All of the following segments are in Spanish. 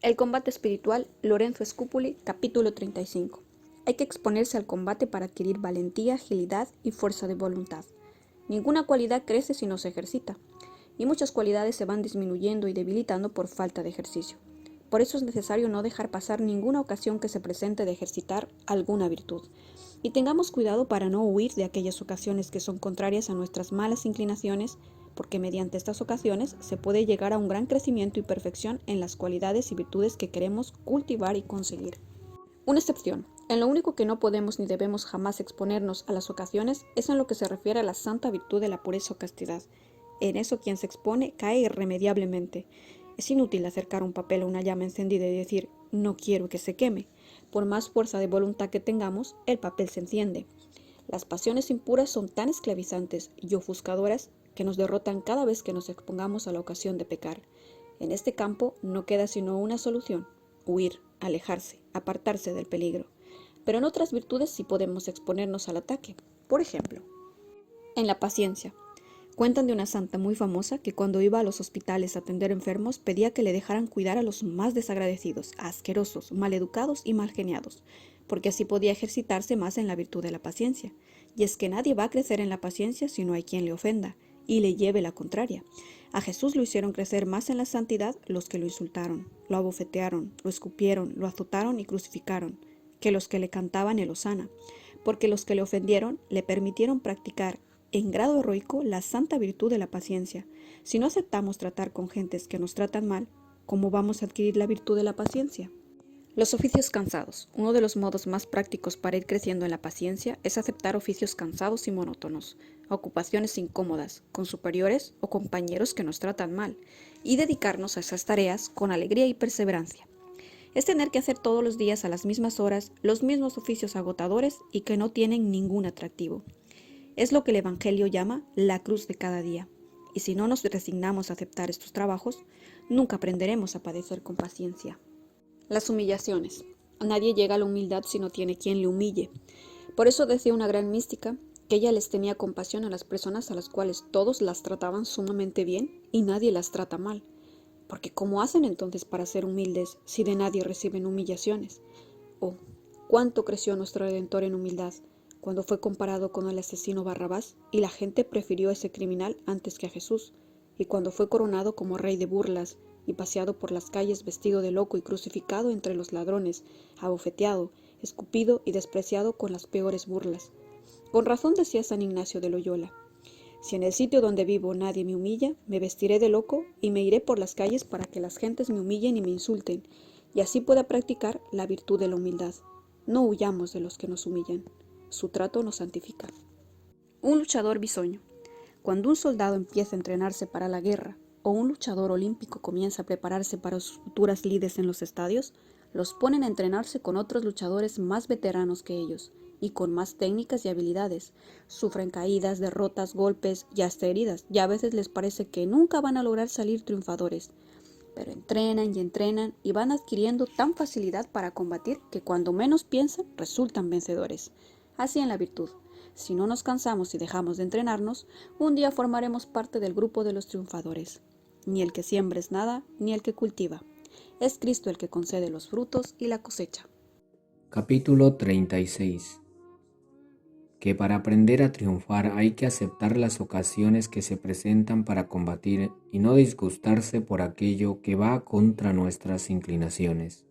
El combate espiritual, Lorenzo Scupoli, capítulo 35. Hay que exponerse al combate para adquirir valentía, agilidad y fuerza de voluntad. Ninguna cualidad crece si no se ejercita, y muchas cualidades se van disminuyendo y debilitando por falta de ejercicio. Por eso es necesario no dejar pasar ninguna ocasión que se presente de ejercitar alguna virtud. Y tengamos cuidado para no huir de aquellas ocasiones que son contrarias a nuestras malas inclinaciones, porque mediante estas ocasiones se puede llegar a un gran crecimiento y perfección en las cualidades y virtudes que queremos cultivar y conseguir. Una excepción, en lo único que no podemos ni debemos jamás exponernos a las ocasiones es en lo que se refiere a la santa virtud de la pureza o castidad. En eso quien se expone cae irremediablemente. Es inútil acercar un papel a una llama encendida y decir, no quiero que se queme. Por más fuerza de voluntad que tengamos, el papel se enciende. Las pasiones impuras son tan esclavizantes y ofuscadoras que nos derrotan cada vez que nos expongamos a la ocasión de pecar. En este campo no queda sino una solución: huir, alejarse, apartarse del peligro. Pero en otras virtudes sí podemos exponernos al ataque. Por ejemplo, en la paciencia. Cuentan de una santa muy famosa que cuando iba a los hospitales a atender enfermos pedía que le dejaran cuidar a los más desagradecidos, asquerosos, maleducados y malgeniados, porque así podía ejercitarse más en la virtud de la paciencia. Y es que nadie va a crecer en la paciencia si no hay quien le ofenda y le lleve la contraria. A Jesús lo hicieron crecer más en la santidad los que lo insultaron, lo abofetearon, lo escupieron, lo azotaron y crucificaron, que los que le cantaban el hosana, porque los que le ofendieron le permitieron practicar en grado heroico la santa virtud de la paciencia. Si no aceptamos tratar con gentes que nos tratan mal, ¿cómo vamos a adquirir la virtud de la paciencia? Los oficios cansados. Uno de los modos más prácticos para ir creciendo en la paciencia es aceptar oficios cansados y monótonos, ocupaciones incómodas, con superiores o compañeros que nos tratan mal, y dedicarnos a esas tareas con alegría y perseverancia. Es tener que hacer todos los días a las mismas horas los mismos oficios agotadores y que no tienen ningún atractivo. Es lo que el Evangelio llama la cruz de cada día. Y si no nos resignamos a aceptar estos trabajos, nunca aprenderemos a padecer con paciencia. Las humillaciones. Nadie llega a la humildad si no tiene quien le humille. Por eso decía una gran mística que ella les tenía compasión a las personas a las cuales todos las trataban sumamente bien y nadie las trata mal. Porque ¿cómo hacen entonces para ser humildes si de nadie reciben humillaciones? Oh, cuánto creció nuestro Redentor en humildad cuando fue comparado con el asesino Barrabás y la gente prefirió a ese criminal antes que a Jesús, y cuando fue coronado como rey de burlas y paseado por las calles vestido de loco y crucificado entre los ladrones, abofeteado, escupido y despreciado con las peores burlas. Con razón decía San Ignacio de Loyola: si en el sitio donde vivo nadie me humilla, me vestiré de loco y me iré por las calles para que las gentes me humillen y me insulten, y así pueda practicar la virtud de la humildad. No huyamos de los que nos humillan. Su trato nos santifica. Un luchador bisoño. Cuando un soldado empieza a entrenarse para la guerra o un luchador olímpico comienza a prepararse para sus futuras lides en los estadios, los ponen a entrenarse con otros luchadores más veteranos que ellos y con más técnicas y habilidades. Sufren caídas, derrotas, golpes y hasta heridas, y a veces les parece que nunca van a lograr salir triunfadores. Pero entrenan y van adquiriendo tan facilidad para combatir que cuando menos piensan resultan vencedores. Así en la virtud. Si no nos cansamos y dejamos de entrenarnos, un día formaremos parte del grupo de los triunfadores. Ni el que siembra es nada, ni el que cultiva. Es Cristo el que concede los frutos y la cosecha. Capítulo 36. Que para aprender a triunfar hay que aceptar las ocasiones que se presentan para combatir y no disgustarse por aquello que va contra nuestras inclinaciones.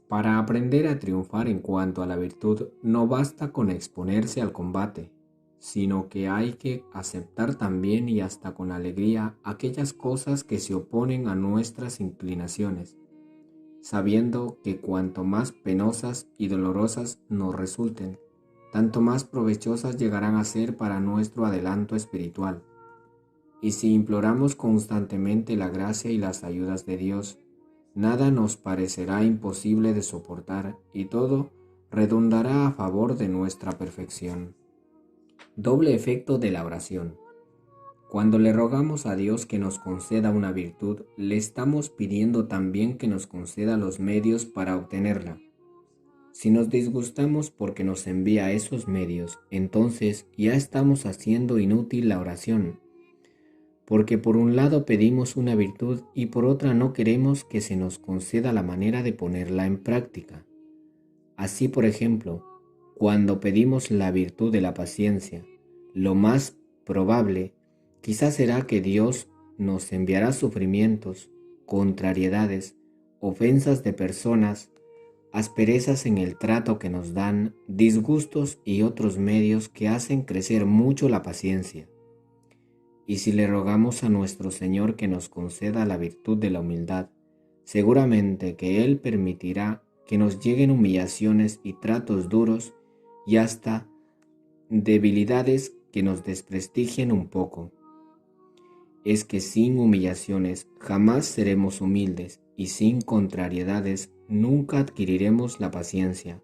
Para aprender a triunfar en cuanto a la virtud no basta con exponerse al combate, sino que hay que aceptar también y hasta con alegría aquellas cosas que se oponen a nuestras inclinaciones, sabiendo que cuanto más penosas y dolorosas nos resulten, tanto más provechosas llegarán a ser para nuestro adelanto espiritual. Y si imploramos constantemente la gracia y las ayudas de Dios, nada nos parecerá imposible de soportar y todo redundará a favor de nuestra perfección. Doble efecto de la oración. Cuando le rogamos a Dios que nos conceda una virtud, le estamos pidiendo también que nos conceda los medios para obtenerla. Si nos disgustamos porque nos envía esos medios, entonces ya estamos haciendo inútil la oración, porque por un lado pedimos una virtud y por otra no queremos que se nos conceda la manera de ponerla en práctica. Así, por ejemplo, cuando pedimos la virtud de la paciencia, lo más probable quizás será que Dios nos enviará sufrimientos, contrariedades, ofensas de personas, asperezas en el trato que nos dan, disgustos y otros medios que hacen crecer mucho la paciencia. Y si le rogamos a nuestro Señor que nos conceda la virtud de la humildad, seguramente que Él permitirá que nos lleguen humillaciones y tratos duros y hasta debilidades que nos desprestigien un poco. Es que sin humillaciones jamás seremos humildes y sin contrariedades nunca adquiriremos la paciencia.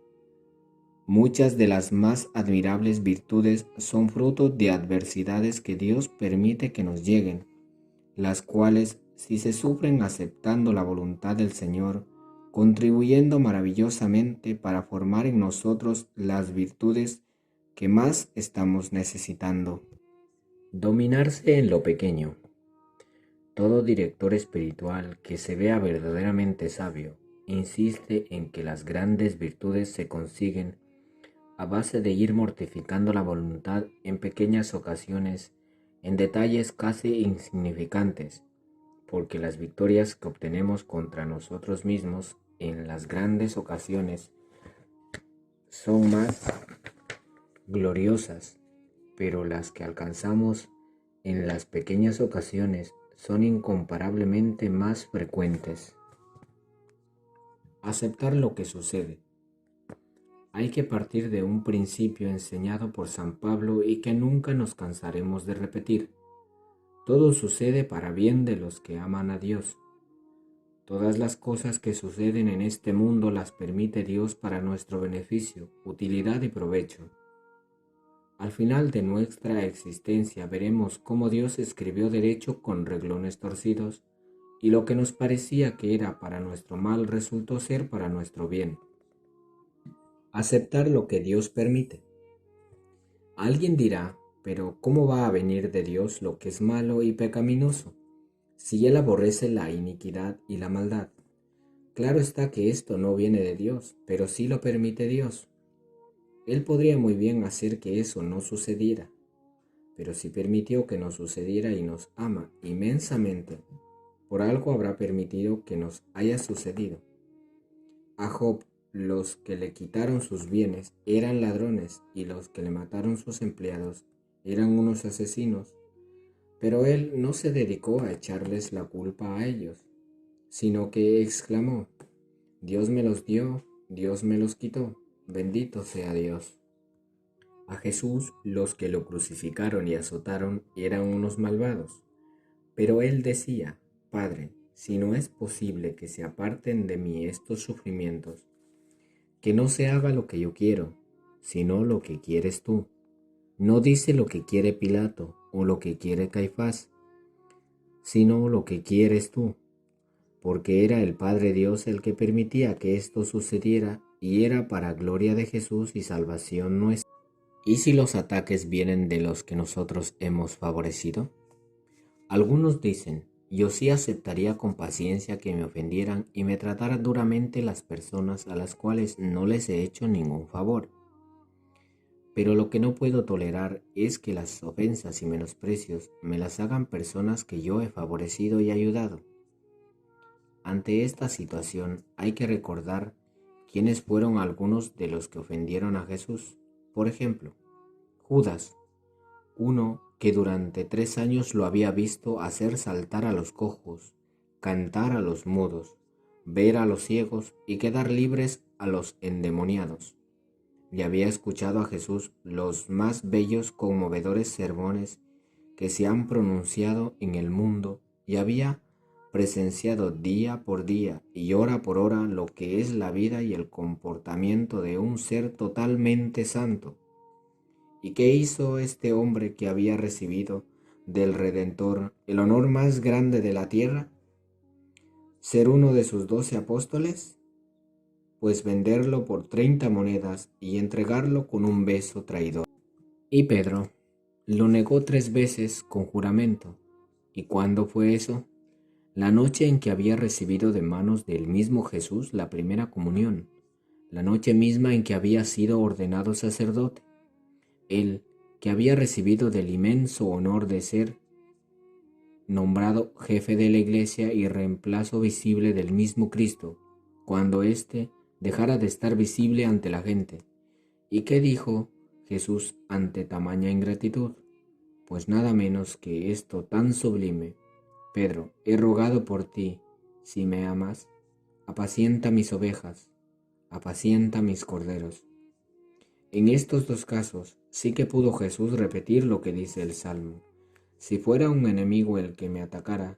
Muchas de las más admirables virtudes son fruto de adversidades que Dios permite que nos lleguen, las cuales, si se sufren aceptando la voluntad del Señor, contribuyendo maravillosamente para formar en nosotros las virtudes que más estamos necesitando. Dominarse en lo pequeño. Todo director espiritual que se vea verdaderamente sabio insiste en que las grandes virtudes se consiguen a base de ir mortificando la voluntad en pequeñas ocasiones, en detalles casi insignificantes, porque las victorias que obtenemos contra nosotros mismos en las grandes ocasiones son más gloriosas, pero las que alcanzamos en las pequeñas ocasiones son incomparablemente más frecuentes. Aceptar lo que sucede. Hay que partir de un principio enseñado por San Pablo y que nunca nos cansaremos de repetir. Todo sucede para bien de los que aman a Dios. Todas las cosas que suceden en este mundo las permite Dios para nuestro beneficio, utilidad y provecho. Al final de nuestra existencia veremos cómo Dios escribió derecho con renglones torcidos, y lo que nos parecía que era para nuestro mal resultó ser para nuestro bien. Aceptar lo que Dios permite. Alguien dirá, pero ¿cómo va a venir de Dios lo que es malo y pecaminoso, si Él aborrece la iniquidad y la maldad? Claro está que esto no viene de Dios, pero sí lo permite Dios. Él podría muy bien hacer que eso no sucediera, pero si permitió que nos sucediera y nos ama inmensamente, por algo habrá permitido que nos haya sucedido. A Job, los que le quitaron sus bienes eran ladrones y los que le mataron sus empleados eran unos asesinos, pero él no se dedicó a echarles la culpa a ellos, sino que exclamó: Dios me los dio, Dios me los quitó, bendito sea Dios. A Jesús, los que lo crucificaron y azotaron eran unos malvados, pero él decía: Padre, si no es posible que se aparten de mí estos sufrimientos, que no se haga lo que yo quiero, sino lo que quieres tú. No dice lo que quiere Pilato o lo que quiere Caifás, sino lo que quieres tú, porque era el Padre Dios el que permitía que esto sucediera y era para gloria de Jesús y salvación nuestra. ¿Y si los ataques vienen de los que nosotros hemos favorecido? Algunos dicen: yo sí aceptaría con paciencia que me ofendieran y me trataran duramente las personas a las cuales no les he hecho ningún favor. Pero lo que no puedo tolerar es que las ofensas y menosprecios me las hagan personas que yo he favorecido y ayudado. Ante esta situación hay que recordar quiénes fueron algunos de los que ofendieron a Jesús. Por ejemplo, Judas, uno que durante 3 años lo había visto hacer saltar a los cojos, cantar a los mudos, ver a los ciegos y quedar libres a los endemoniados. Y había escuchado a Jesús los más bellos, conmovedores sermones que se han pronunciado en el mundo y había presenciado día por día y hora por hora lo que es la vida y el comportamiento de un ser totalmente santo. ¿Y qué hizo este hombre que había recibido del Redentor el honor más grande de la tierra? ¿Ser uno de sus 12 apóstoles? Pues venderlo por 30 monedas y entregarlo con un beso traidor. Y Pedro lo negó 3 veces con juramento, ¿Y cuándo fue eso? La noche en que había recibido de manos del mismo Jesús la primera comunión, la noche misma en que había sido ordenado sacerdote, él que había recibido del inmenso honor de ser nombrado jefe de la iglesia y reemplazo visible del mismo Cristo, cuando éste dejara de estar visible ante la gente. ¿Y qué dijo Jesús ante tamaña ingratitud? Pues nada menos que esto tan sublime: Pedro, he rogado por ti, si me amas, apacienta mis ovejas, apacienta mis corderos. En estos dos casos sí que pudo Jesús repetir lo que dice el Salmo: si fuera un enemigo el que me atacara,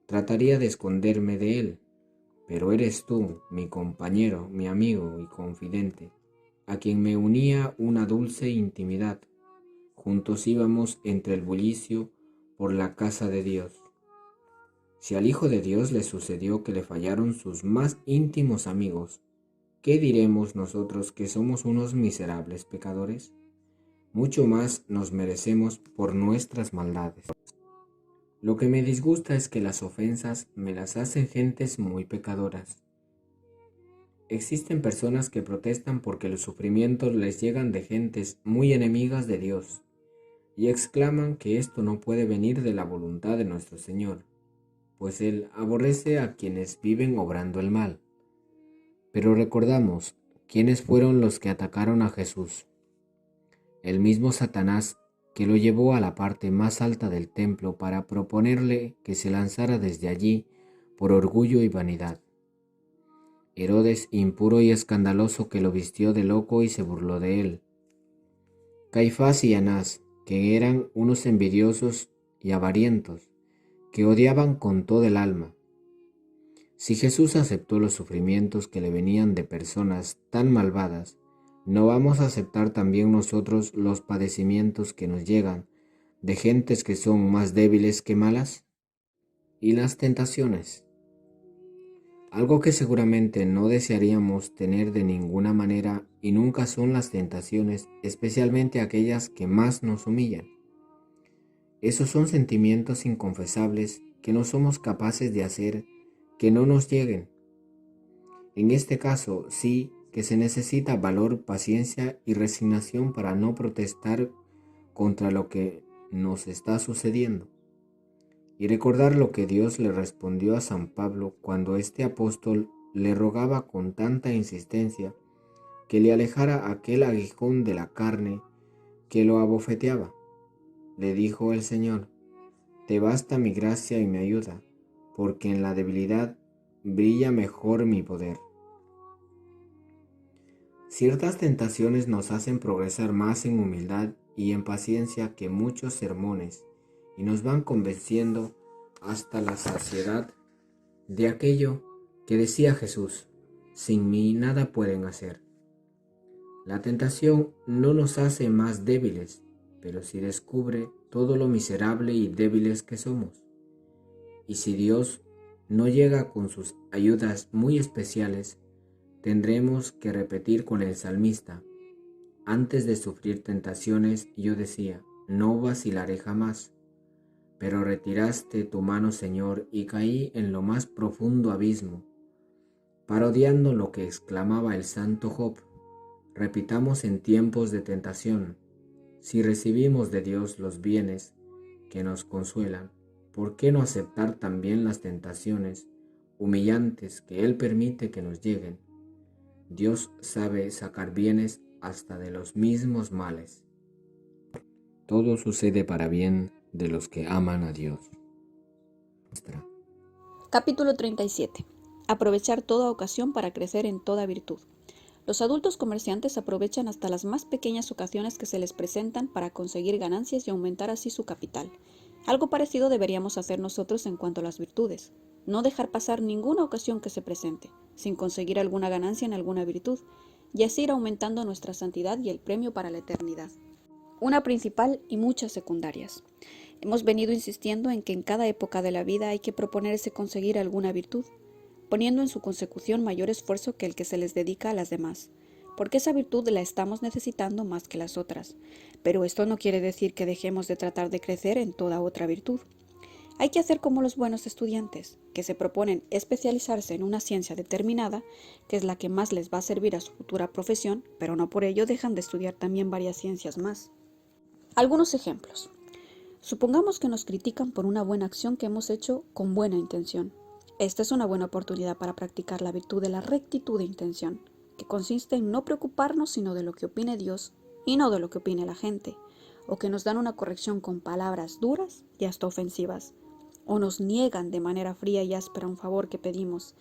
trataría de esconderme de él, pero eres tú, mi compañero, mi amigo y confidente, a quien me unía una dulce intimidad. Juntos íbamos entre el bullicio por la casa de Dios. Si al Hijo de Dios le sucedió que le fallaron sus más íntimos amigos, ¿qué diremos nosotros que somos unos miserables pecadores? Mucho más nos merecemos por nuestras maldades. Lo que me disgusta es que las ofensas me las hacen gentes muy pecadoras. Existen personas que protestan porque los sufrimientos les llegan de gentes muy enemigas de Dios y exclaman que esto no puede venir de la voluntad de nuestro Señor, pues Él aborrece a quienes viven obrando el mal. Pero recordamos quiénes fueron los que atacaron a Jesús. El mismo Satanás, que lo llevó a la parte más alta del templo para proponerle que se lanzara desde allí por orgullo y vanidad. Herodes, impuro y escandaloso, que lo vistió de loco y se burló de él. Caifás y Anás, que eran unos envidiosos y avarientos, que odiaban con todo el alma. Si Jesús aceptó los sufrimientos que le venían de personas tan malvadas, ¿no vamos a aceptar también nosotros los padecimientos que nos llegan de gentes que son más débiles que malas? Y las tentaciones. Algo que seguramente no desearíamos tener de ninguna manera y nunca son las tentaciones, especialmente aquellas que más nos humillan. Esos son sentimientos inconfesables que no somos capaces de hacer que no nos lleguen. En este caso sí que se necesita valor, paciencia y resignación para no protestar contra lo que nos está sucediendo. Y recordar lo que Dios le respondió a San Pablo cuando este apóstol le rogaba con tanta insistencia que le alejara aquel aguijón de la carne que lo abofeteaba. Le dijo el Señor: te basta mi gracia y mi ayuda, porque en la debilidad brilla mejor mi poder. Ciertas tentaciones nos hacen progresar más en humildad y en paciencia que muchos sermones, y nos van convenciendo hasta la saciedad de aquello que decía Jesús: sin mí nada pueden hacer. La tentación no nos hace más débiles, pero sí descubre todo lo miserable y débiles que somos. Y si Dios no llega con sus ayudas muy especiales, tendremos que repetir con el salmista: antes de sufrir tentaciones yo decía, no vacilaré jamás. Pero retiraste tu mano, Señor, y caí en lo más profundo abismo. Parodiando lo que exclamaba el santo Job, repitamos en tiempos de tentación: si recibimos de Dios los bienes que nos consuelan, ¿por qué no aceptar también las tentaciones humillantes que Él permite que nos lleguen? Dios sabe sacar bienes hasta de los mismos males. Todo sucede para bien de los que aman a Dios. Capítulo 37. Aprovechar toda ocasión para crecer en toda virtud. Los adultos comerciantes aprovechan hasta las más pequeñas ocasiones que se les presentan para conseguir ganancias y aumentar así su capital. Algo parecido deberíamos hacer nosotros en cuanto a las virtudes. No dejar pasar ninguna ocasión que se presente, sin conseguir alguna ganancia en alguna virtud, y así ir aumentando nuestra santidad y el premio para la eternidad. Una principal y muchas secundarias. Hemos venido insistiendo en que en cada época de la vida hay que proponerse conseguir alguna virtud, poniendo en su consecución mayor esfuerzo que el que se les dedica a las demás, porque esa virtud la estamos necesitando más que las otras, pero esto no quiere decir que dejemos de tratar de crecer en toda otra virtud. Hay que hacer como los buenos estudiantes, que se proponen especializarse en una ciencia determinada, que es la que más les va a servir a su futura profesión, pero no por ello dejan de estudiar también varias ciencias más. Algunos ejemplos. Supongamos que nos critican por una buena acción que hemos hecho con buena intención. Esta es una buena oportunidad para practicar la virtud de la rectitud de intención, que consiste en no preocuparnos sino de lo que opine Dios y no de lo que opine la gente, o que nos dan una corrección con palabras duras y hasta ofensivas, o nos niegan de manera fría y áspera un favor que pedimos.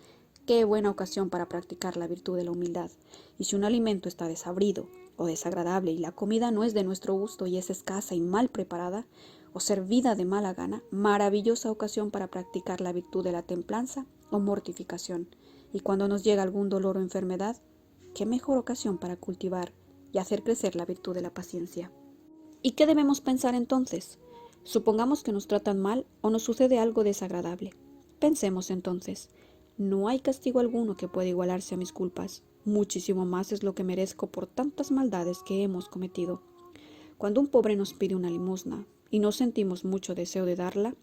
Qué buena ocasión para practicar la virtud de la humildad. Y si un alimento está desabrido o desagradable y la comida no es de nuestro gusto y es escasa y mal preparada, o servida de mala gana, maravillosa ocasión para practicar la virtud de la templanza o mortificación. Y cuando nos llega algún dolor o enfermedad, qué mejor ocasión para cultivar y hacer crecer la virtud de la paciencia. ¿Y qué debemos pensar entonces? Supongamos que nos tratan mal o nos sucede algo desagradable. Pensemos entonces, no hay castigo alguno que pueda igualarse a mis culpas, muchísimo más es lo que merezco por tantas maldades que hemos cometido. Cuando un pobre nos pide una limosna y no sentimos mucho deseo de darla,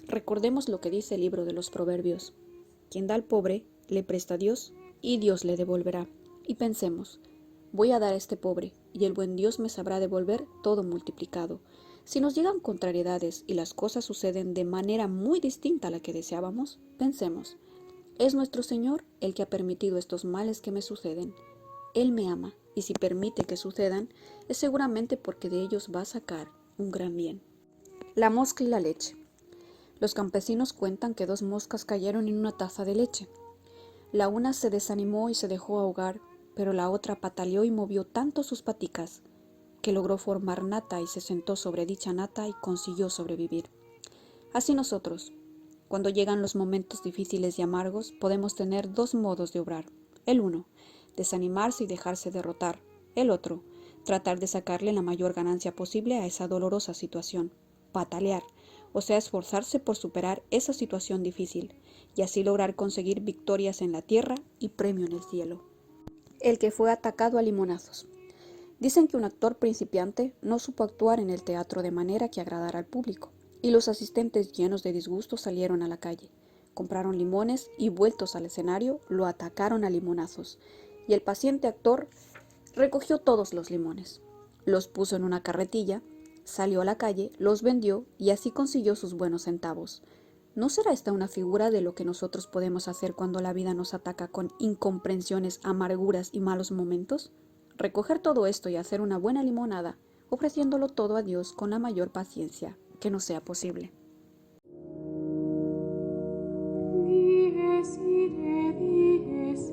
recordemos lo que dice el libro de los Proverbios. Quien da al pobre, le presta a Dios y Dios le devolverá. Y pensemos, voy a dar a este pobre y el buen Dios me sabrá devolver todo multiplicado. Si nos llegan contrariedades y las cosas suceden de manera muy distinta a la que deseábamos, pensemos, es nuestro Señor el que ha permitido estos males que me suceden. Él me ama y si permite que sucedan, es seguramente porque de ellos va a sacar un gran bien. La mosca y la leche. Los campesinos cuentan que 2 moscas cayeron en una taza de leche. La una se desanimó y se dejó ahogar, pero la otra pataleó y movió tanto sus paticas que logró formar nata y se sentó sobre dicha nata y consiguió sobrevivir. Así nosotros, cuando llegan los momentos difíciles y amargos, podemos tener 2 modos de obrar. El uno, desanimarse y dejarse derrotar. El otro, tratar de sacarle la mayor ganancia posible a esa dolorosa situación, patalear, o sea, esforzarse por superar esa situación difícil y así lograr conseguir victorias en la tierra y premio en el cielo. El que fue atacado a limonazos. Dicen que un actor principiante no supo actuar en el teatro de manera que agradara al público, y los asistentes llenos de disgusto salieron a la calle, compraron limones y vueltos al escenario lo atacaron a limonazos, y el paciente actor recogió todos los limones, los puso en una carretilla, salió a la calle, los vendió y así consiguió sus buenos centavos. ¿No será esta una figura de lo que nosotros podemos hacer cuando la vida nos ataca con incomprensiones, amarguras y malos momentos? Recoger todo esto y hacer una buena limonada, ofreciéndolo todo a Dios con la mayor paciencia que nos sea posible. Dies irae, dies